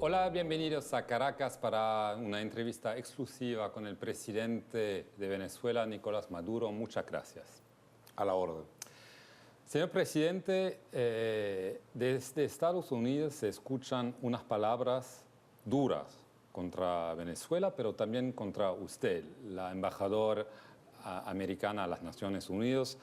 Hola, bienvenidos a Caracas para una entrevista exclusiva con el presidente de Venezuela, Nicolás Maduro. Muchas gracias. A la orden. Señor presidente, desde Estados Unidos se escuchan unas palabras duras contra Venezuela, pero también contra usted. La embajadora americana a las Naciones Unidas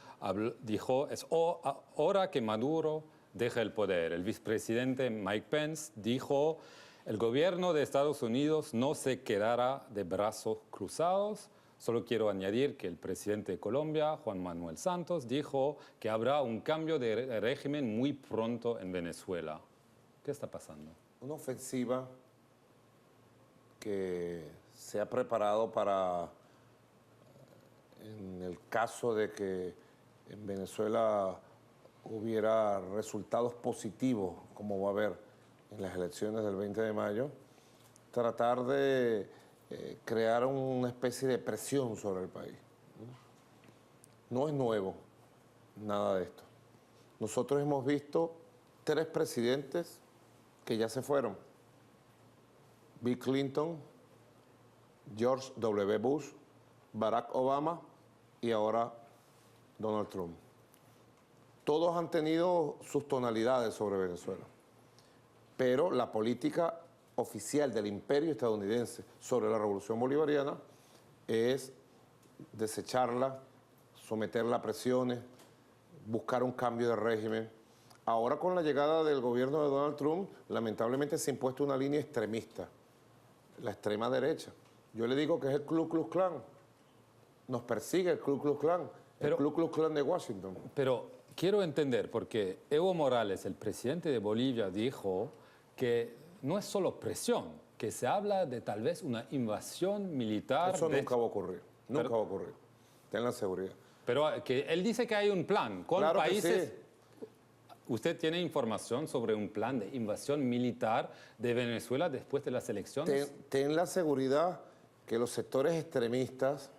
dijo, es hora que Maduro deje el poder. El vicepresidente Mike Pence dijo, el gobierno de Estados Unidos no se quedará de brazos cruzados. Solo quiero añadir que el presidente de Colombia, Juan Manuel Santos, dijo que habrá un cambio de régimen muy pronto en Venezuela. ¿Qué está pasando? Una ofensiva que se ha preparado para, en el caso de que en Venezuela hubiera resultados positivos, como va a haber en las elecciones del 20 de mayo, tratar de crear una especie de presión sobre el país. No es nuevo nada de esto. Nosotros hemos visto 3 presidentes que ya se fueron. Bill Clinton, George W. Bush, Barack Obama y ahora Donald Trump. Todos han tenido sus tonalidades sobre Venezuela, pero la política oficial del imperio estadounidense sobre la revolución bolivariana es desecharla, someterla a presiones, buscar un cambio de régimen. Ahora con la llegada del gobierno de Donald Trump, lamentablemente se ha impuesto una línea extremista, la extrema derecha. Yo le digo que es el Ku Klux Klan. Nos persigue el Ku Klux Klan, el Ku Klux Klan de Washington. Pero quiero entender, porque Evo Morales, el presidente de Bolivia, dijo que no es solo presión, que se habla de tal vez una invasión militar. Eso nunca va a ocurrir, nunca va a ocurrir. Ten la seguridad. Pero que él dice que hay un plan con Claro países. que sí. ¿Usted tiene información sobre un plan de invasión militar de Venezuela después de las elecciones? Ten la seguridad que los sectores extremistas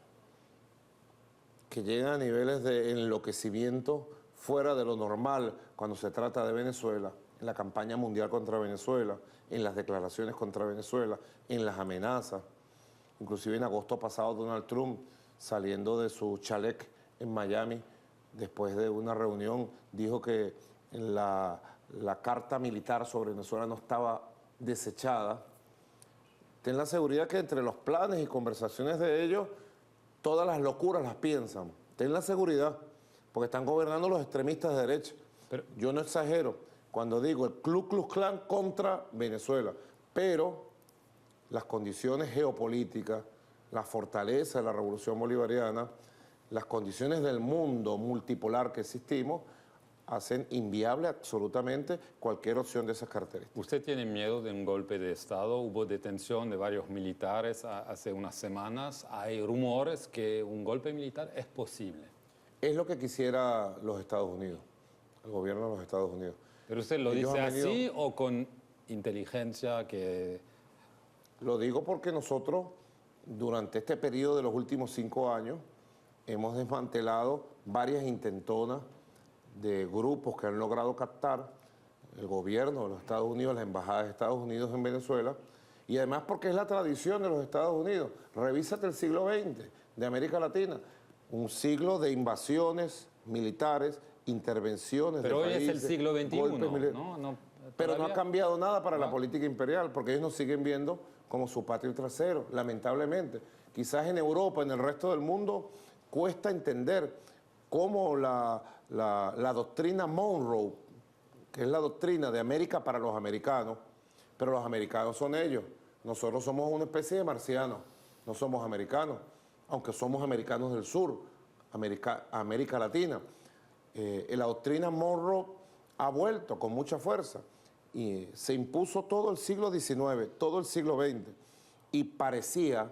que llegan a niveles de enloquecimiento fuera de lo normal cuando se trata de Venezuela, en la campaña mundial contra Venezuela, en las declaraciones contra Venezuela, en las amenazas. Inclusive en agosto pasado Donald Trump, saliendo de su chalet en Miami, después de una reunión, dijo que la carta militar sobre Venezuela no estaba desechada. Ten la seguridad que entre los planes y conversaciones de ellos, todas las locuras las piensan. Ten la seguridad, porque están gobernando los extremistas de derecha. Pero yo no exagero cuando digo el Ku Klux Klan contra Venezuela, pero las condiciones geopolíticas, la fortaleza de la revolución bolivariana, las condiciones del mundo multipolar que existimos, hacen inviable absolutamente cualquier opción de esas características. ¿Usted tiene miedo de un golpe de Estado? Hubo detención de varios militares hace unas semanas. Hay rumores que un golpe militar es posible. Es lo que quisiera los Estados Unidos, el gobierno de los Estados Unidos. ¿Pero usted lo dice así o con inteligencia que...? Lo digo porque nosotros, durante este periodo de los últimos 5 años, hemos desmantelado varias intentonas de grupos que han logrado captar el gobierno de los Estados Unidos, las embajadas de Estados Unidos en Venezuela, y además porque es la tradición de los Estados Unidos. Revísate el siglo XX de América Latina, un siglo de invasiones militares, intervenciones de países. Pero hoy es el siglo XXI, ¿no? Pero no ha cambiado nada para la política imperial, porque ellos nos siguen viendo como su patio trasero, lamentablemente. Quizás en Europa, en el resto del mundo, cuesta entender cómo la doctrina Monroe, que es la doctrina de América para los americanos, pero los americanos son ellos. Nosotros somos una especie de marcianos, no somos americanos, aunque somos americanos del sur, América Latina. La doctrina Monroe ha vuelto con mucha fuerza y se impuso todo el siglo XIX, todo el siglo XX, y parecía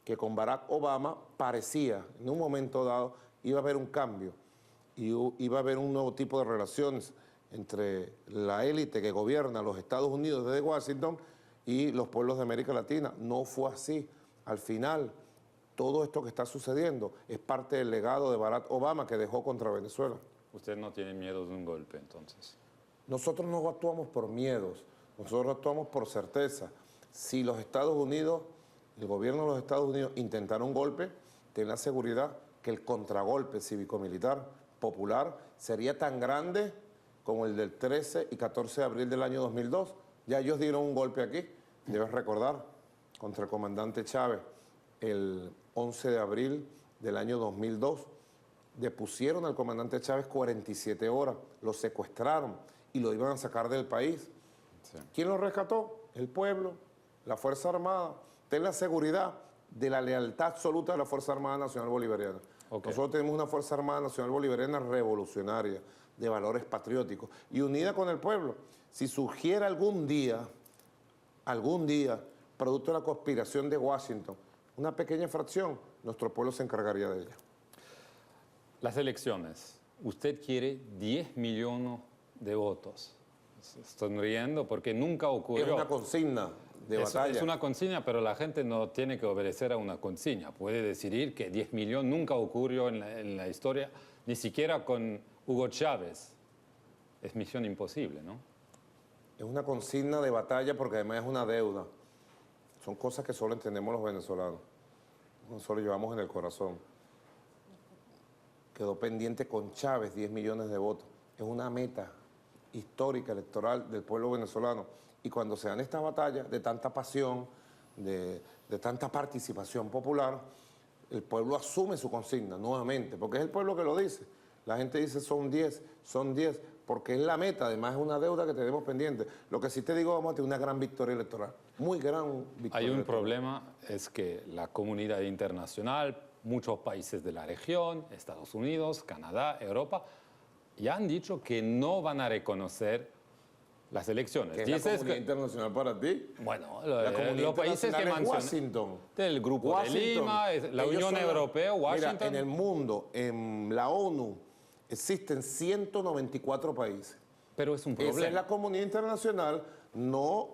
que con Barack Obama, en un momento dado, iba a haber un cambio, y iba a haber un nuevo tipo de relaciones entre la élite que gobierna los Estados Unidos desde Washington y los pueblos de América Latina. No fue así. Al final, todo esto que está sucediendo es parte del legado de Barack Obama que dejó contra Venezuela. ¿Usted no tiene miedo de un golpe, entonces? Nosotros no actuamos por miedos, Nosotros actuamos por certeza. Si los Estados Unidos, el gobierno de los Estados Unidos intentara un golpe, ten la seguridad que el contragolpe cívico-militar popular sería tan grande como el del 13 y 14 de abril del año 2002. Ya ellos dieron un golpe aquí, debes recordar, contra el comandante Chávez, el 11 de abril del año 2002. Depusieron al comandante Chávez 47 horas, lo secuestraron y lo iban a sacar del país. Sí. ¿Quién lo rescató? El pueblo, la Fuerza Armada. Ten la seguridad de la lealtad absoluta de la Fuerza Armada Nacional Bolivariana. Okay. Nosotros tenemos una Fuerza Armada Nacional Bolivariana revolucionaria, de valores patrióticos y unida con el pueblo. Si surgiera algún día, producto de la conspiración de Washington, una pequeña fracción, nuestro pueblo se encargaría de ella. Las elecciones. Usted quiere 10 millones de votos. Estoy riendo porque nunca ocurrió. Es una consigna de batalla. Es una consigna, pero la gente no tiene que obedecer a una consigna. Puede decidir que 10 millones nunca ocurrió en la historia, ni siquiera con Hugo Chávez. Es misión imposible, ¿no? Es una consigna de batalla porque además es una deuda. Son cosas que solo entendemos los venezolanos. Nosotros llevamos en el corazón. Quedó pendiente con Chávez 10 millones de votos. Es una meta histórica electoral del pueblo venezolano. Y cuando se dan estas batallas de tanta pasión, de tanta participación popular, el pueblo asume su consigna nuevamente, porque es el pueblo que lo dice. La gente dice son 10, porque es la meta, además es una deuda que tenemos pendiente. Lo que sí te digo, vamos a tener una gran victoria electoral, muy gran victoria Hay un electoral. problema, es que la comunidad internacional, muchos países de la región, Estados Unidos, Canadá, Europa, ya han dicho que no van a reconocer las elecciones. ¿Qué es la comunidad internacional para ti? Bueno, los países que mencionan, Washington, del Grupo de Lima, la Unión Europea, Washington. Mira, en el mundo, en la ONU, existen 194 países. Pero es un problema. Esa es la comunidad internacional, no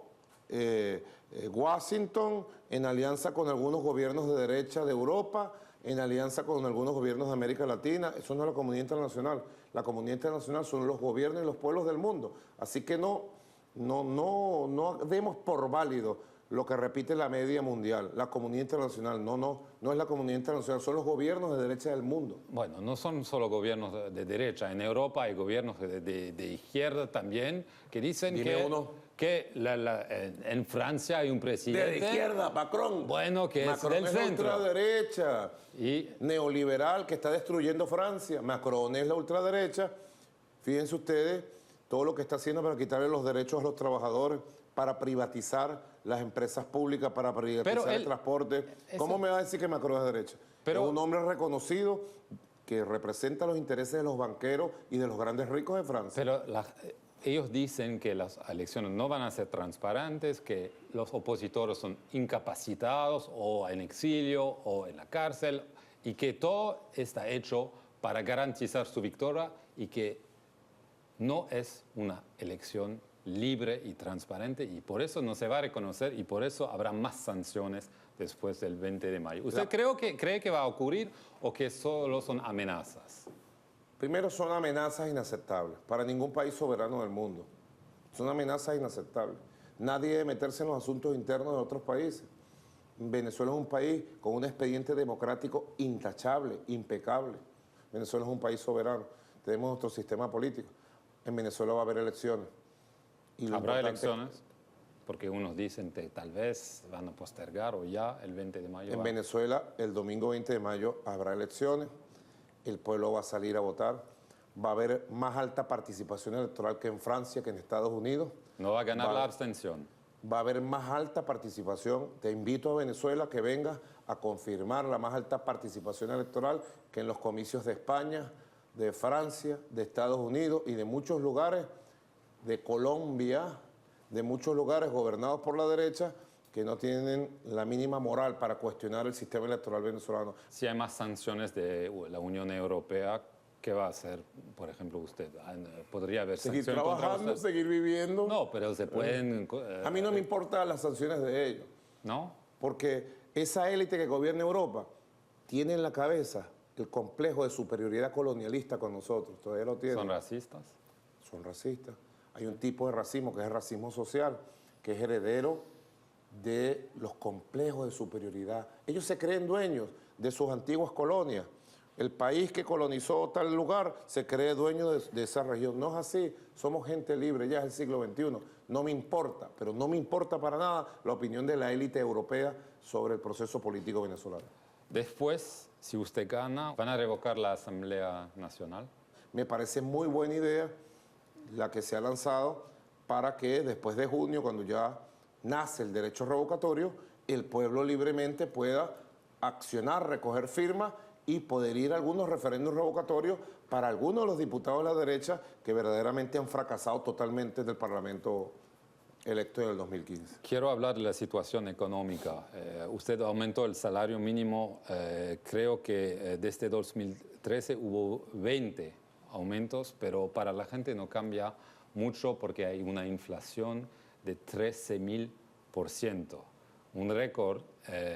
Washington en alianza con algunos gobiernos de derecha de Europa, en alianza con algunos gobiernos de América Latina. Eso no es la comunidad internacional. La comunidad internacional son los gobiernos y los pueblos del mundo. Así que no demos por válido lo que repite la media mundial. La comunidad internacional, no es la comunidad internacional, son los gobiernos de derecha del mundo. Bueno, no son solo gobiernos de derecha. En Europa hay gobiernos de izquierda también que dicen que en Francia hay un presidente... De izquierda, Macron. Bueno, que Macron es del centro. La ultraderecha, neoliberal, que está destruyendo Francia. Macron es la ultraderecha. Fíjense ustedes todo lo que está haciendo para quitarle los derechos a los trabajadores, para privatizar las empresas públicas, para privatizar el transporte. ¿Cómo me va a decir que Macron es de derecha? Es un hombre reconocido que representa los intereses de los banqueros y de los grandes ricos de Francia. Pero ellos dicen que las elecciones no van a ser transparentes, que los opositores son incapacitados o en exilio o en la cárcel y que todo está hecho para garantizar su victoria y que no es una elección libre y transparente y por eso no se va a reconocer y por eso habrá más sanciones después del 20 de mayo. ¿Usted cree que va a ocurrir o que solo son amenazas? Primero, son amenazas inaceptables para ningún país soberano del mundo. Son amenazas inaceptables. Nadie debe meterse en los asuntos internos de otros países. Venezuela es un país con un expediente democrático intachable, impecable. Venezuela es un país soberano. Tenemos nuestro sistema político. En Venezuela va a haber elecciones. ¿Habrá elecciones? Porque unos dicen que tal vez van a postergar o ya el 20 de mayo. En Venezuela, el domingo 20 de mayo habrá elecciones. El pueblo va a salir a votar. Va a haber más alta participación electoral que en Francia, que en Estados Unidos. No va a ganar la abstención. Va a haber más alta participación. Te invito a Venezuela que vengas a confirmar la más alta participación electoral que en los comicios de España, de Francia, de Estados Unidos y de muchos lugares, de Colombia, de muchos lugares gobernados por la derecha que no tienen la mínima moral para cuestionar el sistema electoral venezolano. Si hay más sanciones de la Unión Europea, ¿qué va a hacer, por ejemplo, usted? ¿Podría haber seguir sanciones trabajando, contra usted? seguir viviendo? No, pero se pueden... a mí no me importan las sanciones de ellos. ¿No? Porque esa élite que gobierna Europa tiene en la cabeza el complejo de superioridad colonialista con nosotros. Todavía lo tienen. ¿Son racistas? Son racistas. Hay un tipo de racismo que es el racismo social. que es heredero de los complejos de superioridad. Ellos se creen dueños de sus antiguas colonias. El país que colonizó tal lugar se cree dueño de esa región. No es así, somos gente libre, ya es el siglo XXI. No me importa, pero no me importa para nada la opinión de la élite europea sobre el proceso político venezolano. Después, si usted gana, ¿van a revocar la Asamblea Nacional? Me parece muy buena idea la que se ha lanzado para que después de junio, cuando ya nace el derecho revocatorio, el pueblo libremente pueda accionar, recoger firmas y poder ir a algunos referendos revocatorios para algunos de los diputados de la derecha que verdaderamente han fracasado totalmente del Parlamento electo en el 2015. Quiero hablar de la situación económica. Usted aumentó el salario mínimo, creo que desde 2013 hubo 20 aumentos, pero para la gente no cambia mucho porque hay una inflación de 13.000%. Un récord,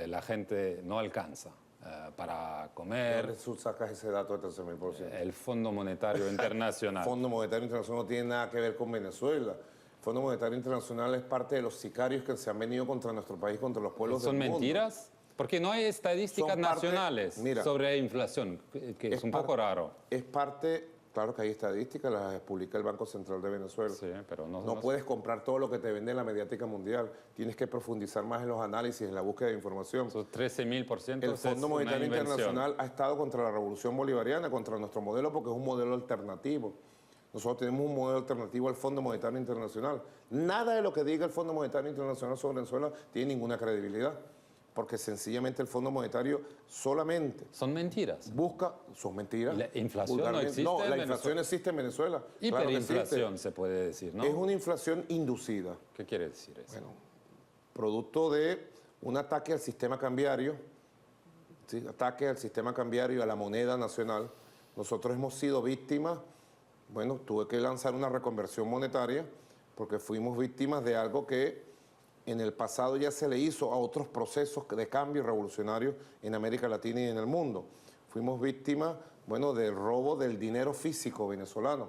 la gente no alcanza para comer. ¿Dónde tú sacas ese dato de 13.000%? El Fondo Monetario Internacional. El Fondo Monetario Internacional no tiene nada que ver con Venezuela. El Fondo Monetario Internacional es parte de los sicarios que se han venido contra nuestro país, contra los pueblos del mundo. ¿Son mentiras? Porque no hay estadísticas nacionales sobre inflación, que es un poco raro. Es parte, claro que hay estadísticas, las publica el Banco Central de Venezuela. Sí, pero no puedes comprar todo lo que te vende en la mediática mundial. Tienes que profundizar más en los análisis, en la búsqueda de información. 13.000%. El Fondo Monetario Internacional ha estado contra la revolución bolivariana, contra nuestro modelo, porque es un modelo alternativo. Nosotros tenemos un modelo alternativo al Fondo Monetario Internacional. Nada de lo que diga el Fondo Monetario Internacional sobre Venezuela tiene ninguna credibilidad, porque sencillamente el Fondo Monetario solamente... Son mentiras. Son mentiras. ¿La inflación no existe? No, la inflación existe en Venezuela. Hiperinflación se puede decir, ¿no? Es una inflación inducida. ¿Qué quiere decir eso? Bueno, producto de un ataque al sistema cambiario, ¿sí? Ataque al sistema cambiario y a la moneda nacional. Nosotros hemos sido víctimas. Bueno, tuve que lanzar una reconversión monetaria porque fuimos víctimas de algo que en el pasado ya se le hizo a otros procesos de cambio revolucionarios en América Latina y en el mundo. Fuimos víctimas, bueno, del robo del dinero físico venezolano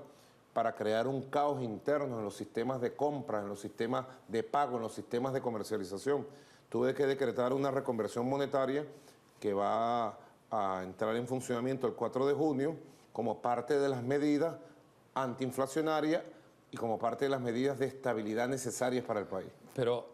para crear un caos interno en los sistemas de compra, en los sistemas de pago, en los sistemas de comercialización. Tuve que decretar una reconversión monetaria que va a entrar en funcionamiento el 4 de junio como parte de las medidas antiinflacionarias y como parte de las medidas de estabilidad necesarias para el país. Pero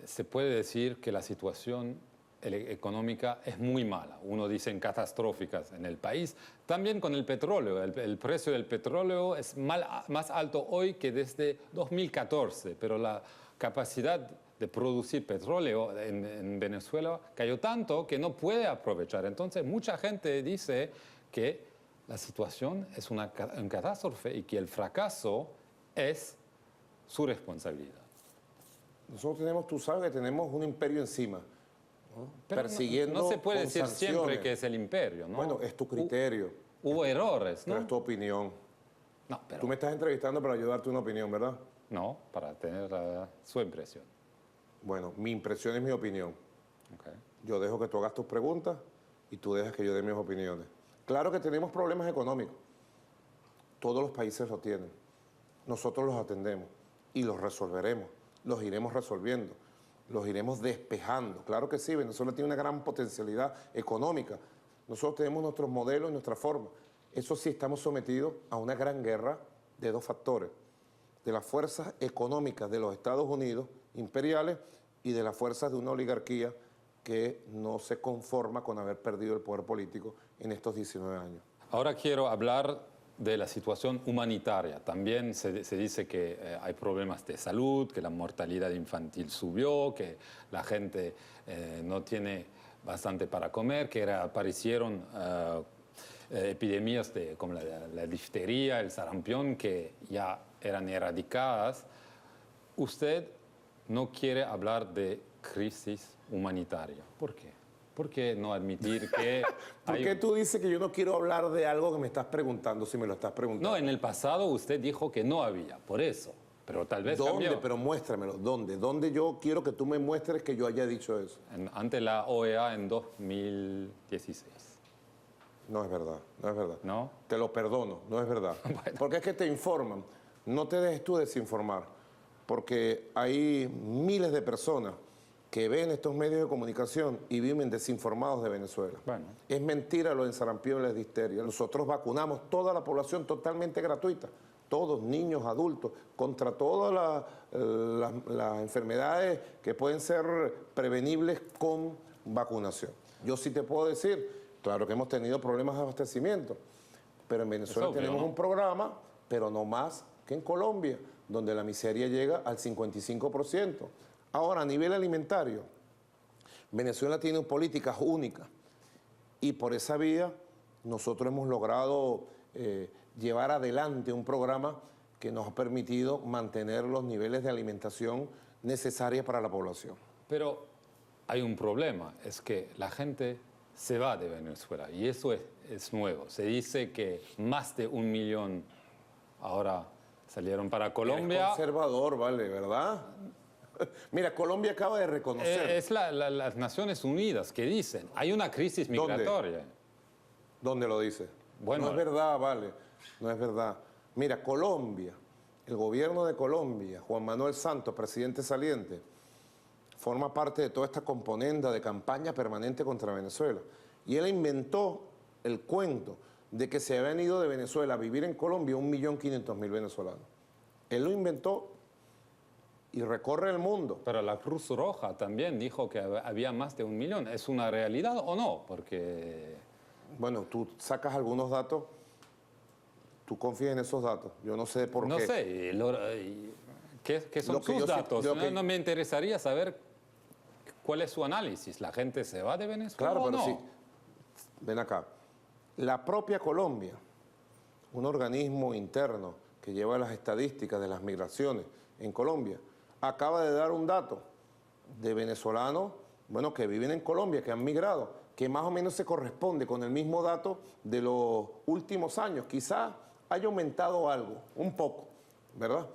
se puede decir que la situación económica es muy mala. Uno dice catastróficas en el país. También con el petróleo. El precio del petróleo es más alto hoy que desde 2014, pero la capacidad de producir petróleo en Venezuela cayó tanto que no puede aprovechar. Entonces, mucha gente dice que la situación es una catástrofe y que el fracaso es su responsabilidad. Nosotros tenemos, tú sabes que tenemos un imperio encima, ¿no? Pero persiguiendo no se puede decir sanciones. siempre que es el imperio, ¿no? Bueno, es tu criterio. Hubo errores, ¿no? Pero es tu opinión. No, pero... Tú me estás entrevistando para ayudarte una opinión, ¿verdad? No, para tener su impresión. Bueno, mi impresión es mi opinión. Okay. Yo dejo que tú hagas tus preguntas y tú dejas que yo dé mis opiniones. Claro que tenemos problemas económicos. Todos los países lo tienen. Nosotros los atendemos y los resolveremos. Los iremos resolviendo. Los iremos despejando. Claro que sí, Venezuela tiene una gran potencialidad económica. Nosotros tenemos nuestros modelos y nuestra forma. Eso sí, estamos sometidos a una gran guerra de dos factores. De las fuerzas económicas de los Estados Unidos imperiales y de las fuerzas de una oligarquía que no se conforma con haber perdido el poder político en estos 19 años. Ahora quiero hablar de la situación humanitaria. También se dice que hay problemas de salud, que la mortalidad infantil subió, que la gente no tiene bastante para comer, que aparecieron epidemias como la difteria, el sarampión, que ya eran erradicadas. Usted no quiere hablar de crisis humanitaria. ¿Por qué? ¿Por qué no admitir que ¿Por qué tú dices que yo no quiero hablar de algo que me estás preguntando si me lo estás preguntando? No, en el pasado usted dijo que no había, por eso. Pero tal vez ¿Dónde? cambió. Pero muéstramelo. ¿Dónde? ¿Dónde yo quiero que tú me muestres que yo haya dicho eso? Ante la OEA en 2016. No es verdad, no es verdad. ¿No? Te lo perdono, no es verdad. Bueno. Porque es que te informan. No te dejes tú desinformar. porque hay miles de personas que ven estos medios de comunicación y viven desinformados de Venezuela. Bueno. Es mentira lo de sarampión y la difteria. Nosotros vacunamos toda la población totalmente gratuita, todos, niños, adultos, contra todas las enfermedades que pueden ser prevenibles con vacunación. Yo sí te puedo decir, claro que hemos tenido problemas de abastecimiento, pero en Venezuela obvio, tenemos ¿no? un programa, pero no más que en Colombia, donde la miseria llega al 55%. Ahora, a nivel alimentario, Venezuela tiene políticas únicas y por esa vía nosotros hemos logrado llevar adelante un programa que nos ha permitido mantener los niveles de alimentación necesarios para la población. Pero hay un problema, es que la gente se va de Venezuela y eso es nuevo. Se dice que más de 1 millón ahora salieron para Colombia. Es conservador, vale, ¿verdad? Mira, Colombia acaba de reconocer. Es las Naciones Unidas que dicen, hay una crisis migratoria. ¿Dónde lo dice? Bueno, no es verdad, vale, no es verdad. Mira, Colombia, el gobierno de Colombia, Juan Manuel Santos, presidente saliente, forma parte de toda esta componenda de campaña permanente contra Venezuela. Y él inventó el cuento de que se habían ido de Venezuela a vivir en Colombia 1.500.000 venezolanos. Él lo inventó y recorre el mundo. Pero la Cruz Roja también dijo que había más de 1 millón. ¿Es una realidad o no? Porque... Bueno, tú sacas algunos datos, tú confías en esos datos. Yo no sé por qué. No sé, ¿qué son sus datos? No me interesaría saber cuál es su análisis. ¿La gente se va de Venezuela Claro, o pero no? sí. Ven acá. La propia Colombia, un organismo interno que lleva las estadísticas de las migraciones en Colombia, acaba de dar un dato de venezolanos, bueno, que viven en Colombia, que han migrado, que más o menos se corresponde con el mismo dato de los últimos años. Quizá haya aumentado algo, un poco, ¿verdad?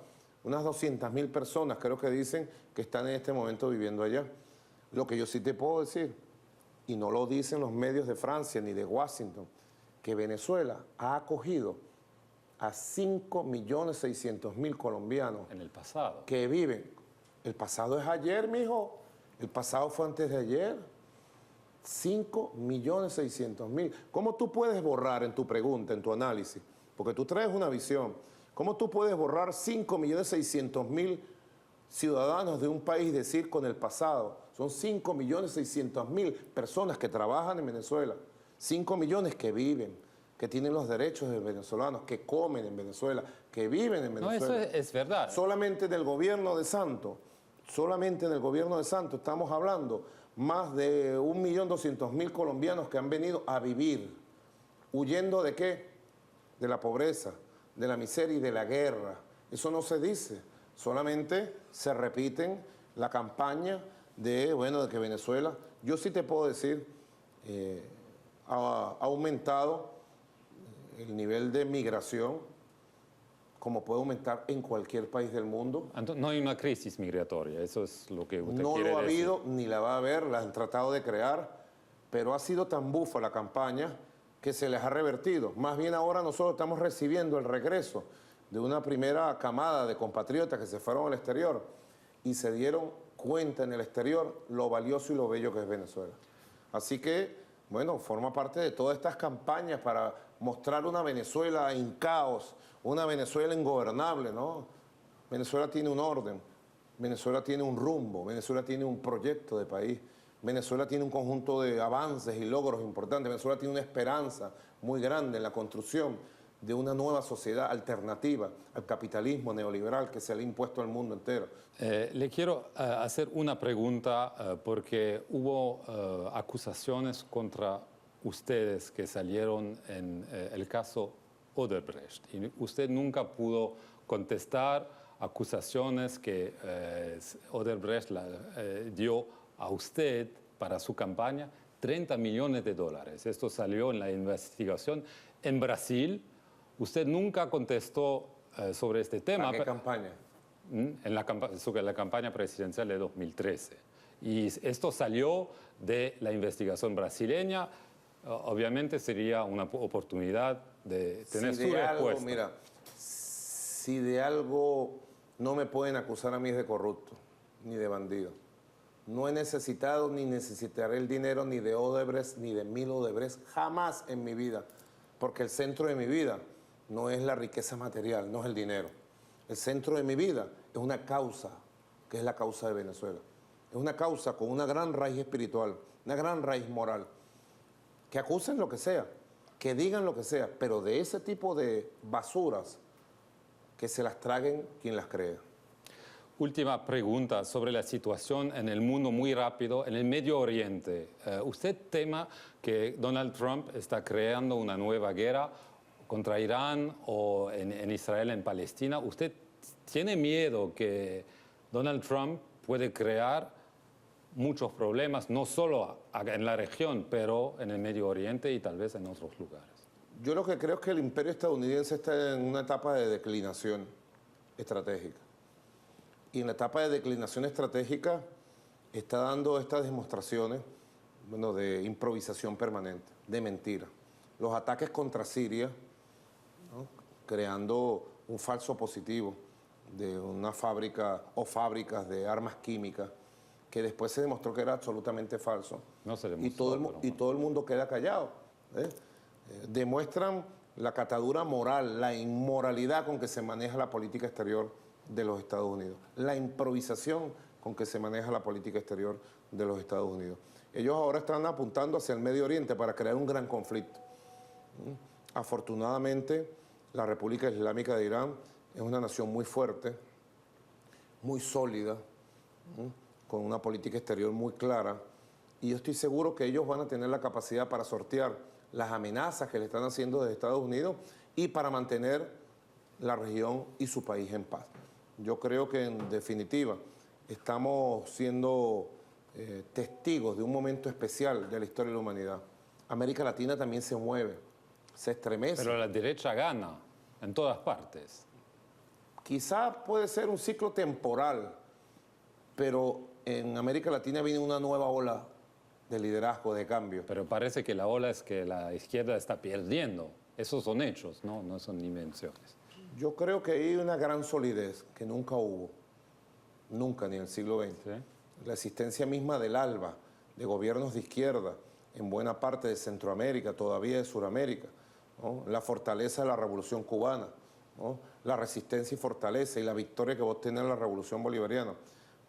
Unas 200.000 personas creo que dicen que están en este momento viviendo allá. Lo que yo sí te puedo decir, y no lo dicen los medios de Francia ni de Washington, que Venezuela ha acogido a 5.600.000 colombianos. En el pasado. Que viven. El pasado es ayer, mijo. El pasado fue antes de ayer. 5.600.000. ¿Cómo tú puedes borrar en tu pregunta, en tu análisis? Porque tú traes una visión. ¿Cómo tú puedes borrar 5.600.000 ciudadanos de un país y decir con el pasado? Son 5.600.000 personas que trabajan en Venezuela. 5 millones que viven, que tienen los derechos de venezolanos, que comen en Venezuela, que viven en Venezuela. No, eso es verdad. Solamente en el gobierno de Santos, estamos hablando más de 1.200.000 colombianos que han venido a vivir, huyendo ¿de qué? De la pobreza, de la miseria y de la guerra. Eso no se dice, solamente se repiten la campaña de que Venezuela, yo sí te puedo decir, ha aumentado el nivel de migración, como puede aumentar en cualquier país del mundo. Entonces, no hay una crisis migratoria, eso es lo que usted No quiere lo ha decir. habido, ni la va a haber, la han tratado de crear, pero ha sido tan bufa la campaña que se les ha revertido. Más bien ahora nosotros estamos recibiendo el regreso de una primera camada de compatriotas que se fueron al exterior y se dieron cuenta en el exterior lo valioso y lo bello que es Venezuela. Así que, bueno, forma parte de todas estas campañas para mostrar una Venezuela en caos, una Venezuela ingobernable, ¿no? Venezuela tiene un orden, Venezuela tiene un rumbo, Venezuela tiene un proyecto de país, Venezuela tiene un conjunto de avances y logros importantes, Venezuela tiene una esperanza muy grande en la construcción de una nueva sociedad alternativa al capitalismo neoliberal que se le ha impuesto al mundo entero. Le quiero hacer una pregunta porque hubo acusaciones contra ustedes que salieron en el caso Odebrecht y usted nunca pudo contestar acusaciones que Odebrecht dio a usted para su campaña, 30 millones de dólares. Esto salió en la investigación en Brasil. Usted nunca contestó sobre este tema. ¿A qué campaña? Sobre la campaña presidencial de 2013. Y esto salió de la investigación brasileña. Obviamente sería una oportunidad de tener su respuesta. Mira, si de algo no me pueden acusar a mí de corrupto, ni de bandido. No he necesitado ni necesitaré el dinero ni de Odebrecht ni de Mil Odebrecht jamás en mi vida, porque el centro de mi vida no es la riqueza material, no es el dinero. El centro de mi vida es una causa, que es la causa de Venezuela. Es una causa con una gran raíz espiritual, una gran raíz moral. Que acusen lo que sea, que digan lo que sea, pero de ese tipo de basuras, que se las traguen quien las crea. Última pregunta sobre la situación en el mundo muy rápido, en el Medio Oriente. ¿Usted teme que Donald Trump está creando una nueva guerra contra Irán o en Israel, en Palestina? ¿Usted tiene miedo que Donald Trump puede crear muchos problemas, no solo en la región, pero en el Medio Oriente y tal vez en otros lugares? Yo lo que creo es que el imperio estadounidense está en una etapa de declinación estratégica. Y en la etapa de declinación estratégica está dando estas demostraciones, bueno, de improvisación permanente, de mentira. Los ataques contra Siria, ¿no?, creando un falso positivo de una fábrica o fábricas de armas químicas, que después se demostró que era absolutamente falso. No se demostró, y todo el mundo queda callado. Demuestran la catadura moral, la inmoralidad con que se maneja la política exterior de los Estados Unidos, la improvisación con que se maneja la política exterior de los Estados Unidos. Ellos ahora están apuntando hacia el Medio Oriente para crear un gran conflicto. Afortunadamente, la República Islámica de Irán es una nación muy fuerte, muy sólida, con una política exterior muy clara, y yo estoy seguro que ellos van a tener la capacidad para sortear las amenazas que le están haciendo desde Estados Unidos y para mantener la región y su país en paz. Yo creo que, en definitiva, estamos siendo testigos de un momento especial de la historia de la humanidad. América Latina también se mueve, se estremece. Pero la derecha gana en todas partes. Quizás puede ser un ciclo temporal, pero en América Latina viene una nueva ola de liderazgo, de cambio. Pero parece que la ola es que la izquierda está perdiendo. Esos son hechos, no son invenciones. Yo creo que hay una gran solidez que nunca hubo, nunca, ni en el siglo XX. ¿Sí? La existencia misma del ALBA, de gobiernos de izquierda, en buena parte de Centroamérica, todavía de Sudamérica, ¿no? La fortaleza de la Revolución Cubana, ¿no? La resistencia y fortaleza y la victoria que vos tenés en la Revolución Bolivariana,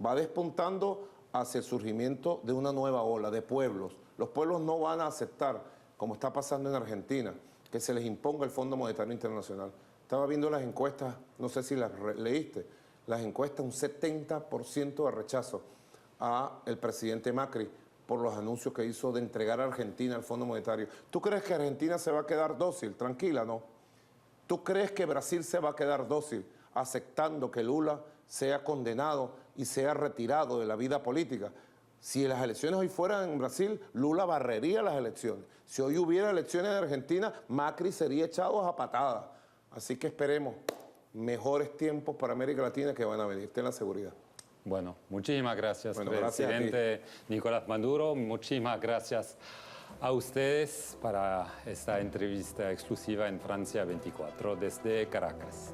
va despuntando hacia el surgimiento de una nueva ola de pueblos. Los pueblos no van a aceptar, como está pasando en Argentina, que se les imponga el Fondo Monetario Internacional. Estaba viendo las encuestas, no sé si las leíste, las encuestas, un 70% de rechazo a el presidente Macri por los anuncios que hizo de entregar a Argentina al Fondo Monetario. ¿Tú crees que Argentina se va a quedar dócil? Tranquila, no. ¿Tú crees que Brasil se va a quedar dócil aceptando que Lula sea condenado y sea retirado de la vida política? Si las elecciones hoy fueran en Brasil, Lula barrería las elecciones. Si hoy hubiera elecciones en Argentina, Macri sería echado a patadas. Así que esperemos mejores tiempos para América Latina que van a venir, ten la seguridad. Bueno, muchísimas gracias, Gracias presidente Nicolás Maduro. Muchísimas gracias a ustedes para esta entrevista exclusiva en Francia 24 desde Caracas.